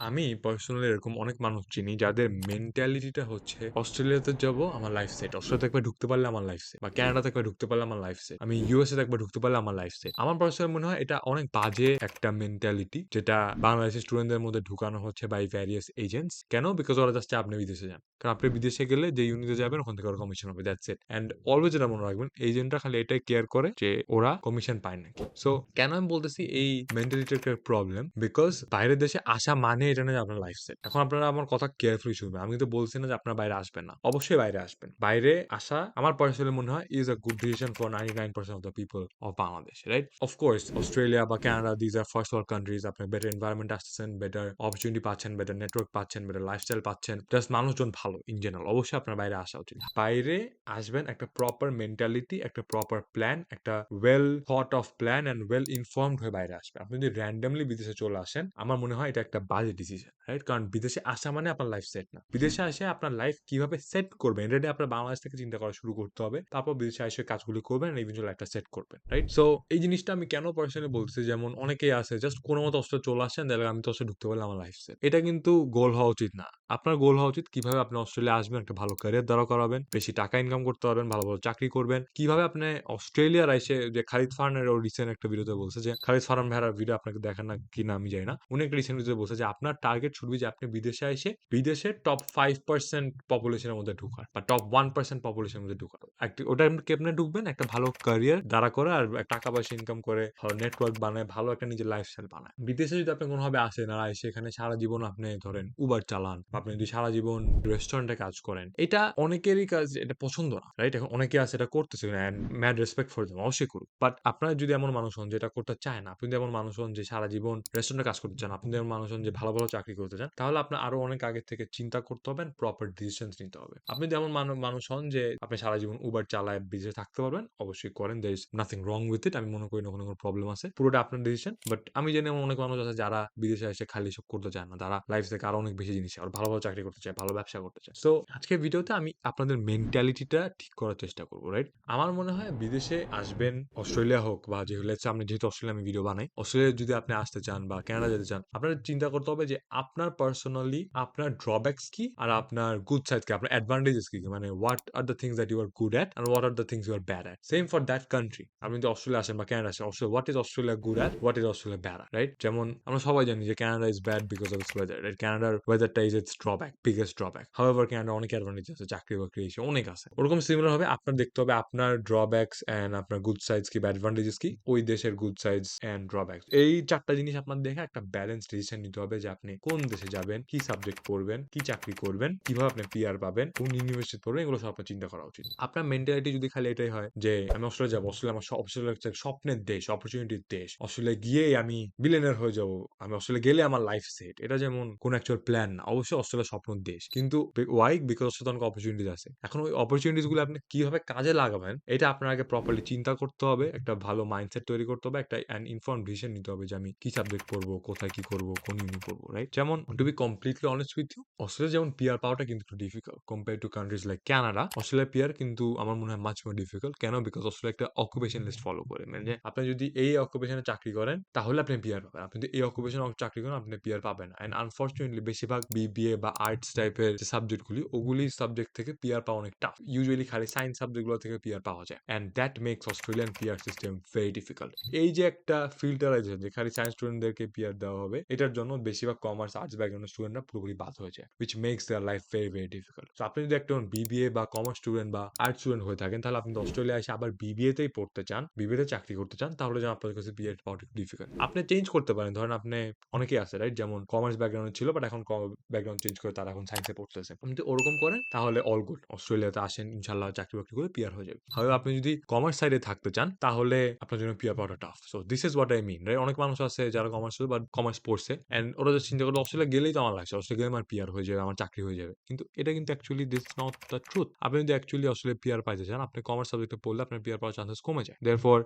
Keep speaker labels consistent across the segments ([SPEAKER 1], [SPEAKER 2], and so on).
[SPEAKER 1] আমি পার্সোনালি এরকম অনেক মানুষ চিনি যাদের মেন্টালিটিটা হচ্ছে অস্ট্রেলিয়াতে যাবো আমার লাইফ সেট। অস্ট্রেলিয়াতে একবার ঢুকতে পারলে আমার লাইফ সেট, বা কানাডাতে একবার ঢুকতে পারলে আমার লাইফ সেট। আমি ইউএসএ তে একবার ঢুকতে পারলে আমার লাইফ সেট। আমার পার্সোনালি মনে হয় এটা অনেক বাজে একটা মেন্টালিটি, যেটা বাংলাদেশের স্টুডেন্টদের মধ্যে ঢুকানো হচ্ছে বাই ভ্যারিয়াস এজেন্টস। কেন? বিকজ ওরা চাচ্ছে আপনি বিদেশে যান। কারণ আপনি বিদেশে গেলে যে ইউনিতে যাবেন ওখান থেকে ওরা কমিশন হবে, দ্যাটস ইট। অ্যান্ড অলওয়েজ এটা মনে রাখবেন, এজেন্টরা খালি এটাই কেয়ার করে যে ওরা কমিশন পায় নাকি। সো কেন আমি বলতেছি এই মেন্টালিটির একটা প্রবলেম? বিকজ বাইরের দেশে আসা মানে এটা না যে আপনার লাইফ সেট। এখন আপনারা আমার কথা কেয়ারফুলি শুনবেন। আমি কিন্তু বলছি না যে আপনারা বাইরে আসবেন না। অবশ্যই বাইরে আসবেন। বাইরে আসা আমার পার্সোনালি মনে হয় is a good decision for 99% of the people of Bangladesh, right? Of course Australia বা Canada, these are first world countries. আপনি বেটার এনভায়রনমেন্ট আসতেছেন, বেটার অপরচুনিটি পাচ্ছেন, বেটার নেটওয়ার্ক পাচ্ছেন, বেটার লাইফস্টাইল পাচ্ছেন, জাস্ট মানুষজন ভালো ইন জেনারেল। অবশ্যই আপনার বাইরে আসা উচিত। বাইরে আসবেন একটা প্রপার মেন্টালিটি, একটা প্রপার প্ল্যান, একটা well thought of plan and well informed হয়ে বাইরে আসবেন। আপনি যদি র্যান্ডমলি বিদেশে চলে আসেন, আমার মনে হয় এটা একটা বাজে ডিসিশন, রাইট? কারণ বিদেশে আসা মানে আপনার লাইফ সেট না। বিদেশে এসে আপনার লাইফ কিভাবে সেট করবেন এটা নিয়ে আপনার বাংলাদেশ থেকে চিন্তা করা শুরু করতে হবে। তারপর বিদেশে এসে কাজগুলি করবেন, ইভেন্চুয়ালি একটা সেট করবেন, রাইট? সো এই জিনিসটা আমি কেন পার্সোনালি বলতেছি, যেমন অনেকেই আছে জাস্ট কোনো মতো অস্ট্রেলিয়া চলে আসেন, তাহলে আমি তো অস্ট্রেলিয়া ঢুকতে পারলে আমার লাইফ সেট। এটা কিন্তু গোল হওয়া উচিত না। আপনার গোল হওয়া উচিত কিভাবে আপনি অস্ট্রেলিয়া আসবেন, একটা ভালো ক্যারিয়ার দাঁড়া করাবেন, বেশি টাকা ইনকাম করতে পারবেন, ভালো ভালো চাকরি করবেন। কিভাবে আপনি অস্ট্রেলিয়ার এসে, যে খালিদ ফারহানের ও রিসেন্ট একটা ভিডিওতে বলছে, যে খালিদ ফারহান ভাইয়ার ভিডিও আপনাকে দেখেন না কিনা আমি জানি না, উনি একটা রিসেন্ট ভিডিওতে বলছে যে আপনার টার্গেট শুড বি যে আপনি বিদেশে এসে বিদেশের টপ 5% পপুলেশনের মধ্যে ঢোকার, বা টপ 1% পপুলেশনের মধ্যে ঢোকার। ওটা কেমনে ঢুকবেন? একটা ভালো ক্যারিয়ার দাঁড়া করে আর টাকা পয়সা ইনকাম করে, ভালো নেটওয়ার্ক বানায়, ভালো একটা নিজের লাইফস্টাইল বানায়। বিদেশে যদি আপনি কোনোভাবে আসেন আর এসে এখানে সারা জীবন আপনি ধরেন উবার চালান, বা আপনি যদি সারা জীবন রেস্টুরেন্টে কাজ করেন, এটা অনেকেরই কাজ, এটা পছন্দ না, রাইট? এখন অনেকে আছে এটা করতেছে, and mad respect for them, অবশ্যই করুক। বাট আপনারা যদি এমন মানুষ হন যেটা করতে চায় না, আপনি যদি এমন মানুষ হন যে সারা জীবন রেস্টুরেন্টে কাজ করতে চান, আপনি যদি এমন মানুষ হন যে ভালো ভালো চাকরি করতে চান, তাহলে আপনার আরো অনেক আগে থেকে চিন্তা করতে হবে, প্রপার ডিসিশন নিতে হবে। আপনি যেমন মানুষ হন যে আপনি সারা জীবন উবার চালায় বিদেশে থাকতে পারবেন, অবশ্যই করেন, দের is nothing wrong with it. আমি মনে করি না কোনো প্রবলেম আছে, পুরোটা আপনার ডিসিশন। বাট আমি জানি এমন অনেক মানুষ আছে যারা বিদেশে এসে খালি সব করতে চায় না, তারা লাইফ থেকে আরো অনেক বেশি জিনিস, আর ভালো ভালো চাকরি করতে চায়, ভালো ব্যবসা করতে চায়। সো আজকের ভিডিওতে আমি আপনাদের মেন্টালিটিটা ঠিক করার চেষ্টা করবো, রাইট? আমার মনে হয় বিদেশে আসবেন, অস্ট্রেলিয়া হোক বা যেহেতু আপনি, যেহেতু অস্ট্রেলিয়া আমি ভিডিও বানাই, অস্ট্রেলিয়া যদি আপনি আসতে চান বা কানাডা যেতে চান, আপনার চিন্তা করতে হবে যে আপনার পার্সোনালি আপনার ড্রব্যাকস কি আর আপনার গুড সাইড কি, আপনার অ্যাডভান্টেজেস কি, মানে what are the things that you are good at, and what are the things you are bad at. Same for that country. আপনি যদি অস্ট্রেলিয়া আসেন বা কানাডা আসেন, Australia, what is Australia good at, what is Australia bad at, right? যেমন আমরা সবাই জানি যে Canada is bad because of its weather, right? কানাডার ওয়েদারটা is its drawback, biggest drawback. However, Canada অনেক অ্যাডভান্টেজ আছে, চাকরি বাকরি এসে অনেক আছে। ওরকম সিমিলার হবে, আপনার দেখতে হবে আপনার ড্রব্যাকস এন্ড আপনার গুড সাইডস কি বা অ্যাডভান্টেজেস কি, ওই দেশের গুড সাইডস এন্ড ড্রব্যাকস। এই চারটা জিনিস আপনার দেখে একটা ব্যালেন্স ডিসিশন নিতে হবে যে আপনি কোন দেশে যাবেন, কি সাবজেক্ট পড়বেন, কি চাকরি করবেন, কিভাবে আপনি পিআর পাবেন, কোন ইউনিভার্সিটি পড়বেন, এগুলো সব আপনার চিন্তা করা উচিত। আপনার মেন্টালিটি যদি খালি এটাই হয় যে আমি অস্ট্রেলিয়া যাবো, অস্ট্রেলিয়া আমার অস্ট্রেলিয়া হচ্ছে স্বপ্নের দেশ, অপরচুনিটির দেশ, অস্ট্রেলিয়া গিয়েই আমি বিলিয়নিয়ার হয়ে যাবো, আমি অস্ট্রেলিয়া গেলে আমার লাইফ সেট, এটা যেমন কোন অ্যাকচুয়াল প্ল্যান না। অবশ্যই অস্ট্রেলিয়া স্বপ্নের দেশ, কিন্তু ওয়াই? বিকজ অস্ট্রেলিয়া অনেক অপরচুনিটিস আছে। এখন ওই অপরচুনিটিস গুলো আপনি কিভাবে কাজে লাগাবেন, এটা আপনার আগে প্রপারলি চিন্তা করতে হবে, একটা ভালো মাইন্ডসেট তৈরি করতে হবে, একটা ইনফর্ম ডিসিশন নিতে হবে যে আমি কি সাবজেক্ট পড়বো, কোথায় কি করবো, কোন ইউনি পড়বো, রাইট? যেমন to be completely honest with you, Australia যেমন পিআর পাওয়াটা কিন্তু একটু difficult compare to countries like Canada. Australia PR কিন্তু আমার মনে হয় মাচ মোর ডিফিকাল্ট। কেন? বিকজ অস্ট্রেলিয়া একটা অকুপেশন লিস্ট ফলো করে, মানে যে আপনি যদি এই অকুপেশনে চাকরি করেন তাহলে আপনি পিআর পাবেন, আপনি যদি এই অকুপেশনে চাকরি করেন আপনি পিআর পাবেন না। এন্ড আনফর্চুনেটলি বেশিরভাগ বিবিএ বা আর্টস টাইপের যে সাবজেক্টগুলি, ওগুলি সাবজেক্ট থেকে পিআর পাওয়া অনেক টাফ। ইউজুয়ালি খালি সায়েন্স সাবজেক্টগুলো থেকে পিআর পাওয়া যায়, and that makes Australian PR system very difficult. এই যে একটা ফিল্টারাইজেশন যে খালি সায়েন্স স্টুডেন্টদেরকে পিআর দেওয়া হবে, এটার জন্য বেশিরভাগ কমার্স আর্টস ব্যাকগ্রাউন্ডের স্টুডেন্টরা পুরোপুরি বাদ হয়ে যায়, which makes their life very very difficult. তো আপনি যদি একটা বিবিএ বা কমার্স স্টুডেন্ট বা আর্টস স্টুডেন্ট হয়ে থাকেন, তাহলে আপনি অস্ট্রেলিয়া এসে আবার বিবিএ তেই পড়তে চান, বিবিএ তে চাকরি করতে চান, তাহলে যেন আপনার কাছে বিএড পাওয়া ডিফিকাল্ট। আপনি চেঞ্জ করতে পারেন, ধরেন আপনি, অনেকেই আছে রাইট, যেমন কমার্স ব্যাকগ্রাউন্ড ছিল বাট এখন ব্যাকগ্রাউন্ড চেঞ্জ করে তারা এখন সায়েন্সে পড়তেছে। আপনি যদি ওরকম করেন তাহলে অল গুড, অস্ট্রেলিয়াতে আসেন, ইনশাল্লাহ চাকরি বাকরি করে পিআর হয়ে যাবে। হবে আপনি যদি কমার্স সাইডে থাকতে চান, তাহলে আপনার জন্য পিআর পাওয়াটা tough. So this is what I mean, right? অনেক মানুষ আছে যারা কমার্স বা কমার্স পড়ছে এন্ড ওরা যে চিন্তা করলো অস্ট্রেলিয়া গেলেই তো আমার লাগছে, অস্ট্রেলিয়া গেলে আমার পিআর হয়ে যাবে, আমার চাকরি হয়ে যাবে। কিন্তু এটা কিন্তু actually this not the truth. আপনি যদি অ্যাকচুয়ালি আসলে পিআর পাইতে চান, আপনি কমার্স সাবজেক্টে পড়লে আপনার পিআর পাওয়ার চান্সেস কমে যায়। Therefore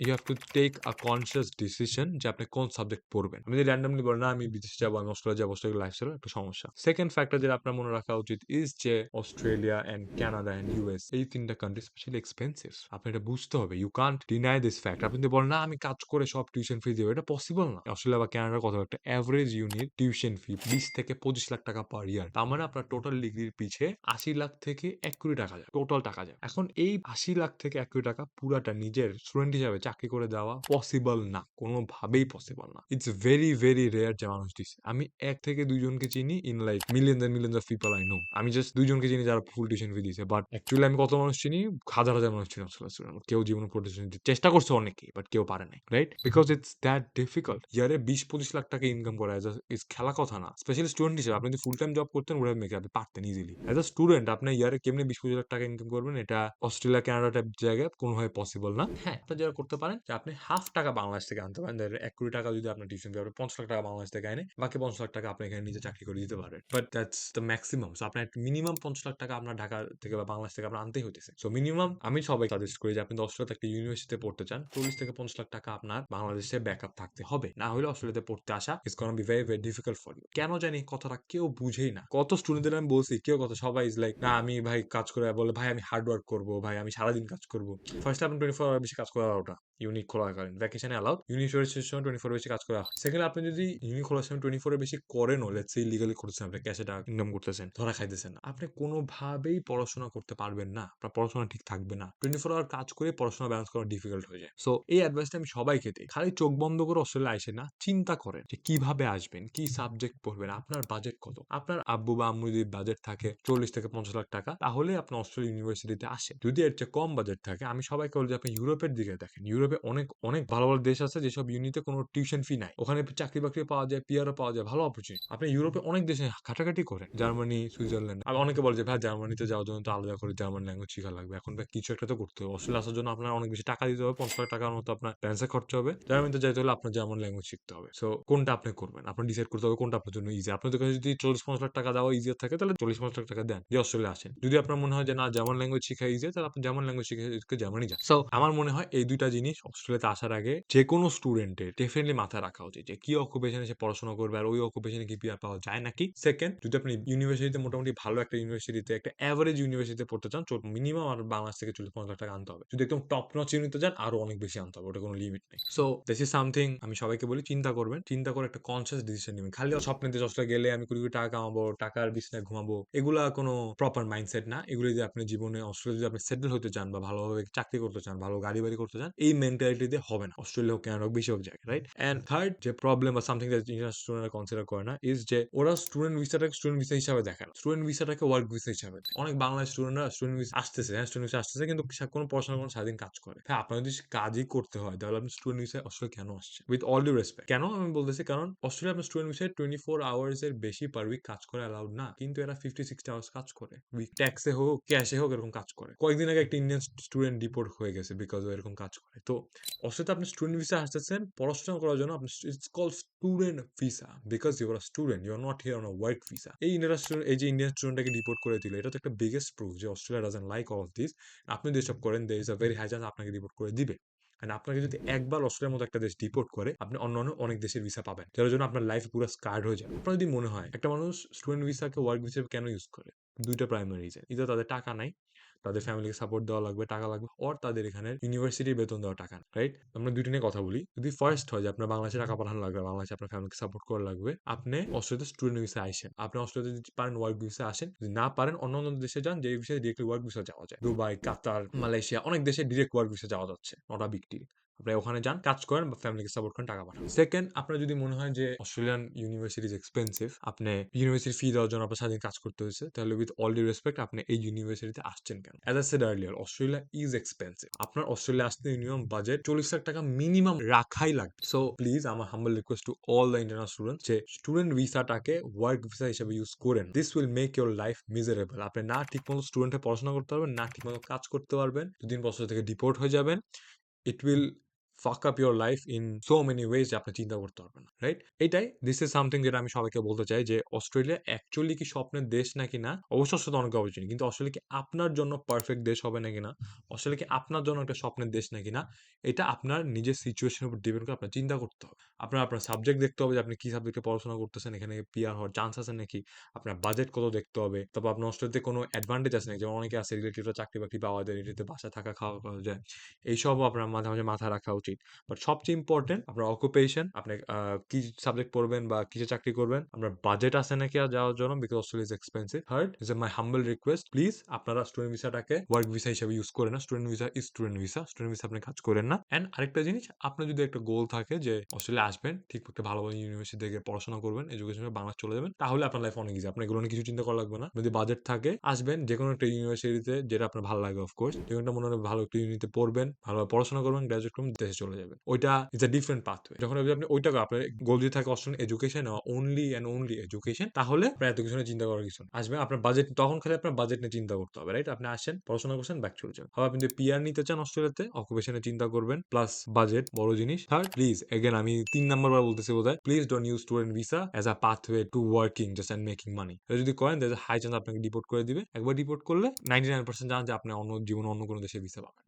[SPEAKER 1] you have to take a conscious decision যে আপনি কোন সাবজেক্ট পড়বেন। আপনি যদি র্যান্ডমলি বলেন না আমি বিদেশে যাবো, আমি অস্ট্রেলিয়া যাবো, অস্ট্রেলিয়া লাইফস্টাইল একটা সমস্যা। সেকেন্ড ফ্যাক্টর যেটা আপনার মনে রাখা উচিত ইজ যে Australia and Canada and US, এই তিনটা কান্ট্রি স্পেশালি এক্সপেন্সিভ। আপনি এটা বুঝতে হবে, you can't deny this fact. আপনি যদি বলেন না আমি কাজ করে সব টিউশন ফি দিব, এটা পসিবল না। অস্ট্রেলিয়া বা কানাডার কথা, একটা অ্যাভারেজ শ্রেণীর টিউশন ফি 20 থেকে 25 লাখ টাকা পার ইয়ার। তার মানে আপনার টোটাল ডিগ্রির পিছে 80 লাখ থেকে 1 কোটি টাকা যায়। টোটাল টাকা যায়। এখন এই 80 লাখ থেকে 1 কোটি টাকা পুরাটা নিজের স্টুডেন্ট হিসাবে চাকরি করে দেওয়া পসিবল না। কোনোভাবেই পসিবল না। ইটস ভেরি, ভেরি রেয়ার যে মানুষ দিছে। আমি ১ থেকে ২ জনকে চিনি in like millions and millions of people I know. আমি জাস্ট ২ জনকে চিনি যারা ফুল টিউশন ফি দিছে। বাট অ্যাকচুয়ালি আমি কত মানুষ চিনি? হাজার, হাজার মানুষ চিনি আসলে স্টুডেন্ট। কেউ জীবনে ফুল টিউশন দিতে চেষ্টা করছে অনেকেই, বাট কেউ পারে নাই। Right? Because it's that difficult. ইয়ারে ২০-২৫ লাখ টাকা ইনকাম করা ইজ খেলা কথা না। স্পেশালি স্টুডেন্ট হিসেবে আপনি যদি ফুল টাইম জব করতেন ওরা মেক আপনি পারতেন ইজিলি। অ্যাজ আ স্টুডেন্ট আপনি ইয়ারে কেমনে ২০-২৫ লাখ টাকা ইনকাম করবেন এটা অস্ট্রেলিয়া, কানাডা টাইপ জায়গায় কোনোভাবে পসিবল না। হ্যাঁ, আপনি যেটা করতে পারেন যে আপনি হাফ টাকা বাংলাদেশ থেকে আনতে পারেন। ১ কোটি টাকা যদি আপনার টিউশন ফি, আপনি ৫০ লাখ টাকা বাংলাদেশ থেকে আইনে বাকি ৫০ লাখ টাকা আপনি এখানে নিজে চাকরি করে দিতে পারেন। But that's the maximum. So আপনার মিনিমাম ৫০ লাখ টাকা আপনার ঢাকা থেকে বা বাংলাদেশ থেকে আপনার আনতেই হইতেছে। সো মিনিমাম আমি সবাইকে সাজেস্ট করি যে আপনি অস্ট্রেলিয়াতে একটা ইউনিভার্সিটিতে পড়তে চান, ৪০ থেকে ৫০ লাখ টাকা আপনার বাংলাদেশে ব্যাকআপ থাকতে হবে। না হলে অস্ট্রেলিয়াতে পড়তে আসা it's gonna be very, very difficult for you. কেন জানি কথাটা কেউ বুঝেই না। কত স্টুডেন্টদের আমি বলছি, কেউ কথা সবাই ইজ লাইক, না আমি ভাই কাজ করে বলে ভাই আমি হার্ড ওয়ার্ক করবো, ভাই আমি সারাদিন কাজ করবো। ফার্স্ট আপনি 24 আওয়ার বেশি কাজ করা ওটা ইউনিক খোলাকালীন ভ্যাকেশনে অ্যালাউড, ইউনিভার্সিটির সময় 24 বেশি কাজ করা। সেকেন্ড আপনি যদি ইউনিক খোলার সময় 24 এর বেশি করেনও, লেটস সে ইলিগালি করতেছেন, আপনি ক্যাশে টাকা ইনকাম করতেছেন, ধরা খাইতেছেন না, আপনি কোনোভাবেই পড়াশোনা করতে পারবেন না। আপনার পড়াশোনা ঠিক থাকবে না। 24 আওয়ার কাজ করে পড়াশোনা ব্যালেন্স করা ডিফিকাল্ট হয়ে যায়। সো এই অ্যাডভাইসটা আমি সবাইকে দিই। খালি চোখ বন্ধ করে অস্ট্রেলিয়া আইসেন না, চিন্তা করেন যে কিভাবে আসবেন, কি সাবজেক্ট পড়বেন, আপনার বাজেট কত। আপনার আব্বু বা আম্মু যদি বাজেট থাকে 40 থেকে 50 লাখ টাকা, তাহলে আপনি অস্ট্রেলিয়া ইউনিভার্সিটিতে আসেন। যদি এর চেয়ে কম বাজেট থাকে, আমি সবাইকে বলি যে আপনি ইউরোপের দিকে দেখেন। ইউরোপে অনেক অনেক ভালো ভালো দেশ আছে যেসব ইউনিতে কোনো টিউশন ফি নাই। ওখানে চাকরি বাকরি পাওয়া যায়, পিআরও পাওয়া যায়, ভালো অপরচুনিটি। আপনি ইউরোপে অনেক দেশে ঘাটাঘাটি করেন, জার্মানি, সুইজারল্যান্ড। আর অনেকে বলে যে ভাই জার্মানিতে যাওয়ার জন্য তো আলাদা করে জার্মান ল্যাঙ্গুয়েজ শেখা লাগবে। এখন ভাই কিছু একটা তো করতে হবে। অস্ট্রেলিয়া আসার জন্য আপনার অনেক বেশি টাকা দিতে হবে, 50 লাখ টাকার মতো আপনার ট্রান্সফার খরচ হবে। জার্মানিতে যাইতে হলে আপনার জার্মান ল্যাঙ্গুয়েজ শিখতে হবে। সো কোনটা আপনি করবেন? আপনার ডিসাইড করতে হবে কোনটা আপনার জন্য ইজি। আপনাদের কাছে যদি 40-50 লাখ টাকা দেওয়া ইজিয়ার থাকে তাহলে 40-50 লাখ টাকা দেন, দিয়ে অস্ট্রেলিয়া আসেন। যদি আপনার মনে হয় যে না জার্মান ল্যাঙ্গুয়েজ শিখা ইজি, তাহলে আপনি জার্মান ল্যাঙ্গুয়েজ শিখে জার্মানি যান। সো আমার মনে হয় এই ২ টা জিনিস অস্ট্রেলিয়াতে আসার আগে যেকোনো স্টুডেন্টের ডেফিনিটলি মাথায় রাখা উচিত যে কি অকুপেশনে সে পড়াশোনা করবে আর ওই অকুপেশনে কি পিআর পাওয়া যায় নাকি। সেকেন্ড, যদি আপনি ইউনিভার্সিটিতে মোটামুটি ভালো একটা ইউনিভার্সিটিতে একটা এভারেজ ইউনিভার্সিটিতে পড়তে চান, মিনিমাম আর বাংলাদেশ থেকে 40-50 লাখ টাকা আনতে হবে। যদি একদম টপ নচ ইউনিতে যান আরো অনেক বেশি আনতে হবে, ওটা কোনো লিমিট নেই। সো দিস ইজ সামথিং আমি সবাইকে বলি চিন্তা করবেন, চিন্তা করে একটা কনসিয়াস ডিসিশন নেবেন। খালি স্বপ্নের দেশে অস্ট্রেলিয়া গেলে আমি কোটি কোটি টাকা কামাবো, টাকার বিছানায় ঘুমাবো, এগুলা কোনো প্রপার মাইন্ডসেট না। এগুলো যদি আপনি জীবনে অস্ট্রেলিয়া যদি আপনি সেটেল হতে চান বা ভালোভাবে চাকরি করতে চান, ভালো গাড়ি বাড়ি করতে চান, এই মেন্টালিটি দিয়ে হবে না। অস্ট্রেলিয়া হোক, কানাডা হোক, বেশিরভাগ জায়গায়, রাইট? অ্যান্ড থার্ড যে প্রবলেম বা সামথিং দ্যাট ইন্টারন্যাশনাল স্টুডেন্টরা কনসিডার করে না ইজ যে ওরা স্টুডেন্ট ভিসাটাকে স্টুডেন্ট ভিসা হিসাবে দেখে না। স্টুডেন্ট ভিসাটাকে ওয়ার্ক ভিসা হিসাবে দেখে। অনেক বাংলাদেশ স্টুডেন্টরা স্টুডেন্ট ভিসা আসতেছে, হ্যাঁ স্টুডেন্ট ভিসা আসতেছে, কিন্তু কোনো পড়াশোনা কোনো সারাদিন কাজ করে। হ্যাঁ, আপনার যদি কাজই করতে হয় তাহলে আপনি স্টুডেন্ট ভিসায় অস্ট্রেলিয়া কেন আসছে? With all due respect. কেন আমি বলতেছি, কারণ অস্ট্রেলিয়া আপনার স্টুডেন্ট ভিসায় 24 আওয়ার্স এর বেশি পার উইক কাজ করে অ্যালাউড না, কিন্তু এরা 50-60 আওয়ার্স কাজ করে। উইক ট্যাক্সে হোক, ক্যাশে হোক, এরকম কাজ করে। কয়েকদিন আগে একটা ইন্ডিয়ান স্টুডেন্ট ডিপোর্ট হয়ে গেছে বিকজ ও এরকম কাজ করে। তো অস্ট্রেলিয়াতে আপনি স্টুডেন্ট ভিসা আসতেছেন পড়াশোনা করার জন্য, আপনি it's called student visa because you are a student, you are not here on a work visa. এই যে ইন্ডিয়ান স্টুডেন্টটাকে ডিপোর্ট করে দিল, এটা তো একটা বিগেস্ট প্রুফ যে Australia doesn't like all of this. আপনি যেসব করেন দের is a very high chance আপনাকে ডিপোর্ট করে দিবে। আর আপনাকে যদি একবার অস্ট্রেলিয়ার মতো একটা দেশ ডিপোর্ট করে, আপনি অন্যান্য অনেক দেশের ভিসা পাবেন, যার জন্য আপনার লাইফ পুরো স্কার্ড হয়ে যাবে। আপনার যদি মনে হয় একটা মানুষ স্টুডেন্ট ভিসাকে ওয়ার্ক ভিসা কেন ইউজ করে, ২টা প্রাইমারি রিজন। ইদার তাদের টাকা নাই, তাদের ফ্যামিলিকে সাপোর্ট দেওয়া লাগবে, টাকা লাগবে, অর তাদের এখানে ইউনিভার্সিটির বেতন দেওয়া টাকা না, রাইট? আমরা ২টা নিয়ে কথা বলি। যদি ফার্স্ট হয় যে আপনার বাংলাদেশে টাকা পাঠানো লাগবে, বাংলাদেশে আপনার ফ্যামিলিকে সাপোর্ট করা লাগবে, আপনি অস্ট্রেলিয়াতে স্টুডেন্ট ভিসা আসেন। আপনি অস্ট্রেলিয়াতে যদি পারেন ওয়ার্ক ভিসা আসেন, যদি না পারেন অন্য দেশে যান যে ভিসায় ডিরেক্টলি ওয়ার্ক ভিসা যাওয়া যায়। দুবাই, কাতার, মালয়েশিয়া, অনেক দেশে ডিরেক্ট ওয়ার্ক ভিসা যাওয়া যাচ্ছে, নট আ বিগ ডিল। আপনি ওখানে যান, কাজ করেন বা ফ্যামিলিকে সাপোর্ট করেন, টাকা পাঠান। সেকেন্ড, আপনার যদি মনে হয় যে অস্ট্রেলিয়ান ইউনিভার্সিটি ইজ এক্সপেন্সিভ, আপনি ইউনিভার্সিটি ফি দেওয়ার জন্য আপনার সারাদিন কাজ করতে হয়েছে, তাহলে উইথ অল ডিউ রেসপেক্ট আপনি এই ইউনিভার্সিটিতে আসছেন কেন? As I said earlier, Australia is expensive. আপনার অস্ট্রেলিয়া আসতে মিনিমাম বাজেট 40 লাখ টাকা মিনিমাম রাখাই লাগবে। সো প্লিজ, আমার humble request to all the international student যে স্টুডেন্ট ভিসাটাকে ওয়ার্ক ভিসা হিসেবে ইউজ করেন। This will make your life miserable. আপনি না ঠিকমতো স্টুডেন্টে পড়াশোনা করতে পারবেন, না ঠিকমতো কাজ করতে পারবেন, 2-3 বছর থেকে ডিপোর্ট হয়ে যাবেন। It will fuck up your life in so many ways যে আপনি চিন্তা করতে পারবেন না, রাইট? এটাই দিস ইজ সামথিং যেটা আমি সবাইকে বলতে চাই যে অস্ট্রেলিয়া অ্যাকচুয়ালি কি স্বপ্নের দেশ নাকি না। অবশ্যই অস্ট্রেলিয়া অনেক অপরচুনিটি, কিন্তু অস্ট্রেলিয়া কি আপনার জন্য পারফেক্ট দেশ হবে নাকি না, অস্ট্রেলিয়া কি আপনার জন্য একটা স্বপ্নের দেশ নাকি না, এটা আপনার নিজের সিচুয়েশনের উপর ডিপেন্ড করে আপনার চিন্তা করতে হবে। আপনার সাবজেক্ট দেখতে হবে যে আপনি কি সাবজেক্টে পড়াশোনা করতেছেন, এখানে পিআর হওয়ার চান্স আছে নাকি, আপনার বাজেট কত দেখতে হবে, তারপর আপনার অস্ট্রেলিয়াতে কোনো অ্যাডভান্টেজ আছে নাকি, যেমন অনেকে আছে রিলেটিভরা চাকরি বাকরি পাওয়া যায়, রিলেটিভ বাসা থাকা খাওয়া পাওয়া যায়, এইসবও আপনার মাঝে মাঝে মাথায় রাখা উচিত। উচিত। বাট সবচেয়ে ইম্পোর্টেন্ট আপনার অকুপেশন, আপনি কি সাবজেক্ট পড়বেন বা কিসে চাকরি করবেন, আপনার বাজেট আছে নাকি আর যাওয়ার জন্য, because Australia is expensive. Third is my humble request, please আপনারা স্টুডেন্ট ভিসাটাকে ওয়ার্ক ভিসা হিসেবে ইউজ করেন না। Student visa is student visa, student visa আপনি কাজ করেন না। অ্যান্ড আরেকটা জিনিস, আপনার যদি একটা গোল থাকে যে অস্ট্রেলিয়া আসবেন, ঠিক একটা ভালো ভালো ইউনিভার্সিটি থেকে পড়াশোনা করবেন, এডুকেশনে বাংলা চলে যাবেন, তাহলে আপনার লাইফ অনেক ইজি। আপনার এগুলো নিয়ে কিছু চিন্তা করা লাগবে না। যদি বাজেট থাকে, আসবেন যে কোনো একটা ইউনিভার্সিটিতে যেটা আপনার ভালো লাগে, অফকোর্স যে কোনটা মনে হয় ভালো একটা ইউনিতে পড়বেন, ভালোভাবে পড়াশোনা করবেন, গ্রাজুয়েট করবেন, দেশে চলে যাবেন। ওইটা ইজ আ ডিফারেন্ট পাথওয়ে। যখন আপনি ওইটা আপনার গোল যদি থাকে Australian education, only and only education, তাহলে আপনার এত কিছু নিয়ে চিন্তা করার কিছু না। আসবেন, আপনার বাজেট তখন খালি আপনার বাজেট নিয়ে চিন্তা করতে হবে, রাইট? আপনি আসেন, পড়াশোনা করছেন, ব্যাক চলে যাবেন। আবার আপনি যদি পিআর নিতে চান অস্ট্রেলিয়াতে, অকুপেশনে চিন্তা করবেন, প্লাস বাজেট বড় জিনিস। থার্ড, প্লিজ এগেন আমি ৩ নাম্বার বার বলতেছি বোধহয়, please don't use student visa as a pathway to working just and making মানি। যদি করেন, হাই চান্স আপনাকে ডিপোর্ট করে দিবে। একবার ডিপোর্ট করলে 99% জান যে আপনি অন্য জীবনে অন্য কোনো দেশে ভিসা পাবেন।